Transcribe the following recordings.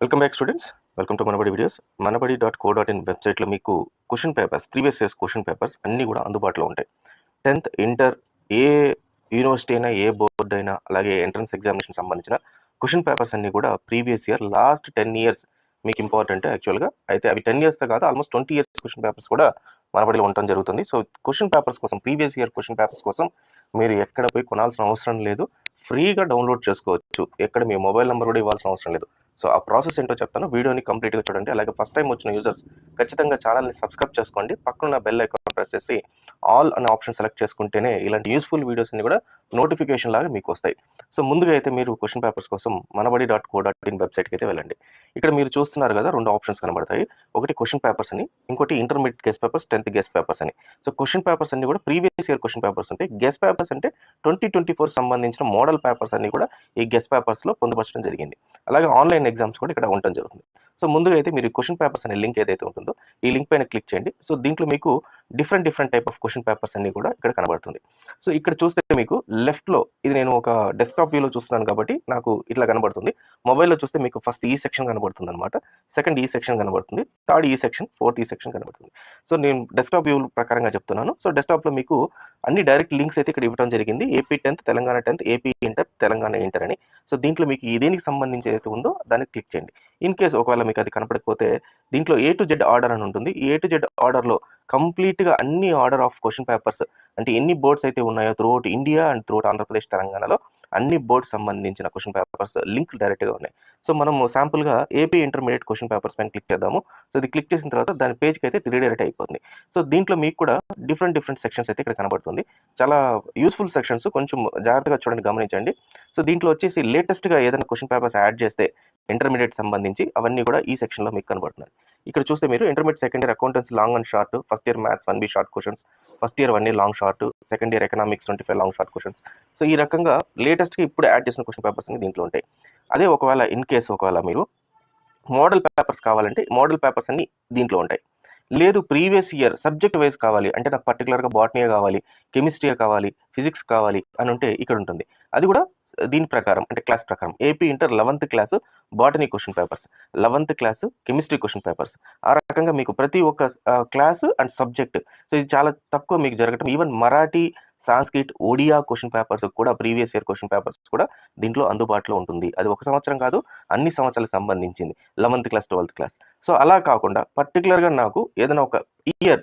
Welcome back students. Welcome to Manabadi videos. manabadi.co.in వెబ్సైట్లో మీకు question papers, previous years question papers అన్నీ కూడా అందుబాటులో ఉంటాయి. 10th ఇంటర్ ఏ యూనివర్సిటీ అయినా, ఏ బోర్డు అయినా, అలాగే ఎంట్రన్స్ ఎగ్జామినేషన్ సంబంధించిన క్వశ్చన్ పేపర్స్ అన్నీ కూడా ప్రీవియస్ ఇయర్ లాస్ట్ 10 ఇయర్స్ మీకు ఇంపార్టెంట్ యాక్చువల్గా. అయితే అవి 10 ఇయర్స్తో కాదు, ఆల్మోస్ట్ 20 ఇయర్స్ క్వశ్చన్ పేపర్స్ కూడా మనబడిలో ఉండటం జరుగుతుంది. సో క్వశ్చన్ పేపర్స్ కోసం, ప్రీవియస్ ఇయర్ క్వశ్చన్ పేపర్స్ కోసం మీరు ఎక్కడ పోయి కొనాల్సిన అవసరం లేదు, ఫ్రీగా డౌన్లోడ్ చేసుకోవచ్చు. ఎక్కడ మీ మొబైల్ నెంబర్ కూడా ఇవ్వాల్సిన అవసరం లేదు. సో ఆ ప్రాసెస్ ఏంటో చెప్తాను, వీడియోని కంప్లీట్గా చూడండి. అలాగే ఫస్ట్ టైం వచ్చిన యూజర్స్ ఖచ్చితంగా ఛానల్ని సబ్స్క్రైబ్ చేసుకోండి. పక్కన బెల్ ఐకాన్ ప్రెస్ చేసి ఆల్ అనే ఆప్షన్ సెలెక్ట్ చేసుకుంటేనే ఇలాంటి యూస్ఫుల్ వీడియోస్ అన్ని కూడా నోటిఫికేషన్ లాగా మీకు వస్తాయి. సో ముందుగా అయితే మీరు క్వశ్చన్ పేపర్స్ కోసం manabadi.co.in వెబ్సైట్కి అయితే వెళ్ళండి. ఇక్కడ మీరు చూస్తున్నారు కదా, రెండు ఆప్షన్స్ కనబడతాయి. ఒకటి క్వశ్చన్ పేపర్స్ అని, ఇంకోటి intermediate guest papers, 10th guest papers అని. సో క్వశ్చన్ పేపర్స్ అన్ని కూడా ప్రీవియస్ ఇయర్ క్వశ్చన్ పేపర్స్ ఉంటాయి. గెస్ట్ పేపర్స్ అంటే 2024 సంబంధించిన మోడల్ పేపర్స్ అన్ని కూడా ఈ గెస్ట్ పేపర్స్లో పొందుపరచడం జరిగింది. అలాగే ఆన్లైన్ ఎగ్జామ్స్ కూడా ఇక్కడ ఉండటం జరుగుతుంది. సో ముందుగా అయితే మీరు క్వశ్చన్ పేపర్స్ అనే లింక్ ఏదైతే ఉంటుందో ఈ లింక్ పైన క్లిక్ చేయండి. సో దీంట్లో మీకు different type of question papers అన్ని కూడా ఇక్కడ కనబడుతుంది. సో ఇక్కడ చూస్తే మీకు లెఫ్ట్లో, ఇది నేను ఒక డెస్క్టాప్ వ్యూలో చూస్తున్నాను కాబట్టి నాకు ఇట్లా కనబడుతుంది. మొబైల్లో చూస్తే మీకు ఫస్ట్ ఈ సెక్షన్ కనబడుతుంది అనమాట, సెకండ్ ఈ సెక్షన్ కనబడుతుంది, థర్డ్ ఈ సెక్షన్, ఫోర్త్ ఈ సెక్షన్ కనబడుతుంది. సో నేను డెస్క్టాప్ వ్యూ ప్రకారంగా చెప్తున్నాను. సో డెస్క్టాప్లో మీకు అన్ని డైరెక్ట్ లింక్స్ అయితే ఇక్కడ ఇవ్వడం జరిగింది. AP 10th, Telangana 10th, AP inter, Telangana inter అని. సో దీంట్లో మీకు దేనికి సంబంధించి ఏదైతే ఉందో దాన్ని క్లిక్ చేయండి. ఇన్ కేస్ ఒకవేళ మీకు అది కనపడకపోతే దీంట్లో A to Z ఆర్డర్ అని ఉంటుంది. ఈ A to Z ఆర్డర్లో కంప్లీట్గా అన్ని ఆర్డర్ ఆఫ్ క్వశ్చన్ పేపర్స్, అంటే ఎన్ని బోర్డ్స్ అయితే ఉన్నాయో throughout India and throughout Andhra Pradesh, తెలంగాణలో అన్ని బోర్డ్స్ సంబంధించిన క్వశ్చన్ పేపర్స్ లింక్ డైరెక్ట్గా ఉన్నాయి. సో మనం శాంపుల్గా ఏపీ ఇంటర్మీడియట్ క్వశ్చన్ పేపర్స్ పైన క్లిక్ చేద్దాము. సో ఇది క్లిక్ చేసిన తర్వాత దాని పేజ్కి అయితే రీడైరెక్ట్ అయిపోతుంది. సో దీంట్లో మీకు కూడా డిఫరెంట్ సెక్షన్స్ అయితే ఇక్కడ కనబడుతుంది. చాలా యూస్ఫుల్ సెక్షన్స్, కొంచెం జాగ్రత్తగా చూడండి, గమనించండి. సో దీంట్లో వచ్చేసి లేటెస్ట్గా ఏదైనా క్వశ్చన్ పేపర్స్ యాడ్ చేస్తే ఇంటర్మీడియట్ సంబంధించి అవన్నీ కూడా ఈ సెక్షన్లో మీకు కనబడుతున్నాయి. ఇక్కడ చూస్తే మీరు intermediate second year accountancy long and short, first year maths 1B short questions, first year 1A long short, second year economics 25 long short questions. So ఈ రకంగా లేటెస్ట్గా ఇప్పుడు యాడ్ చేసిన క్వశ్చన్ పేపర్స్ అన్ని దీంట్లో ఉంటాయి. అదే ఒకవేళ ఇన్ కేసు ఒకవేళ మీరు మోడల్ పేపర్స్ కావాలంటే మోడల్ పేపర్స్ అన్ని దీంట్లో ఉంటాయి. లేదు ప్రీవియస్ ఇయర్ సబ్జెక్ట్ వైజ్ కావాలి అంటే నాకు పర్టికులర్గా బాటనీ కావాలి, కెమిస్ట్రీ కావాలి, ఫిజిక్స్ కావాలి అని ఉంటే ఇక్కడ ఉంటుంది. అది కూడా దీని ప్రకారం అంటే క్లాస్ ప్రకారం AP inter 11th class botany question papers, 11th class chemistry question papers. ఆ రకంగా మీకు ప్రతి ఒక్క క్లాసు అండ్ సబ్జెక్ట్. సో ఇది చాలా తక్కువ మీకు జరగటం. Even Marathi, Sanskrit, Odia question papers కూడా, ప్రీవియస్ ఇయర్ క్వశ్చన్ పేపర్స్ కూడా దీంట్లో అందుబాటులో ఉంటుంది. అది ఒక సంవత్సరం కాదు, అన్ని సంవత్సరాలకు సంబంధించింది, 11th class, 12th class. So అలా కాకుండా పర్టికులర్గా నాకు ఏదైనా ఒక ఇయర్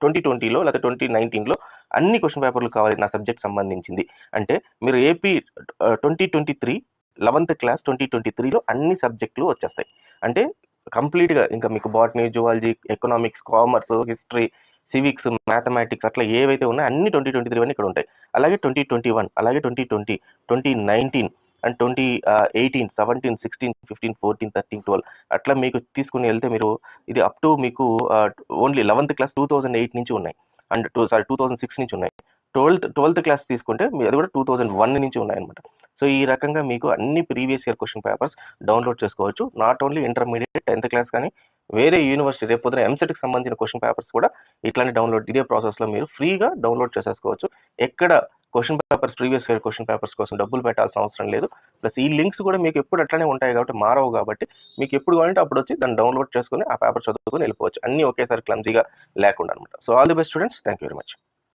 2020లో లేదా 2019లో అన్ని క్వశ్చన్ పేపర్లు కావాలి నా సబ్జెక్ట్ సంబంధించింది అంటే మీరు ఏపీ 2023 11th క్లాస్ 2023లో అన్ని సబ్జెక్టులు వచ్చేస్తాయి. అంటే కంప్లీట్గా ఇంకా మీకు botany, zoology, economics, commerce, history, civics, mathematics అట్లా ఏవైతే ఉన్నాయో అన్ని 2023 అన్నీ ఇక్కడ ఉంటాయి. అలాగే 2021, అలాగే 2020, 2019 అండ్ 2018, 17, 16, 15, 14, 13, 12 అట్లా మీకు తీసుకుని వెళ్తే మీరు ఇది అప్ టు మీకు ఓన్లీ 11th క్లాస్ 2008 నుంచి ఉన్నాయి, అండ్ 2006 నుంచి ఉన్నాయి. 12th క్లాస్ తీసుకుంటే అది కూడా 2001 నుంచి ఉన్నాయన్నమాట. సో ఈ రకంగా మీకు అన్ని previous year question papers download చేసుకోవచ్చు. Not only intermediate 10th class కానీ వేరే యూనివర్సిటీ రేపు పొద్దున ఎంసెట్కి సంబంధించిన క్వశ్చన్ పేపర్స్ కూడా ఇట్లాంటి డౌన్లోడ్, ఇదే ప్రాసెస్లో మీరు ఫ్రీగా డౌన్లోడ్ చేసేసుకోవచ్చు. ఎక్కడ question papers, previous year question papers కోసం డబ్బులు పెట్టాల్సిన అవసరం లేదు. ప్లస్ ఈ లింక్స్ కూడా మీకు ఎప్పుడు అట్లనే ఉంటాయి కాబట్టి మారవు, కాబట్టి మీకు ఎప్పుడు కావాలంటే అప్పుడు వచ్చి దాన్ని డౌన్లోడ్ చేసుకుని ఆ పేపర్ చదువుకొని వెళ్ళిపోవచ్చు, అన్నీ ఒకేసారి క్లమ్జీగా లేకుండా అనమాట. So all the best students, thank you very much.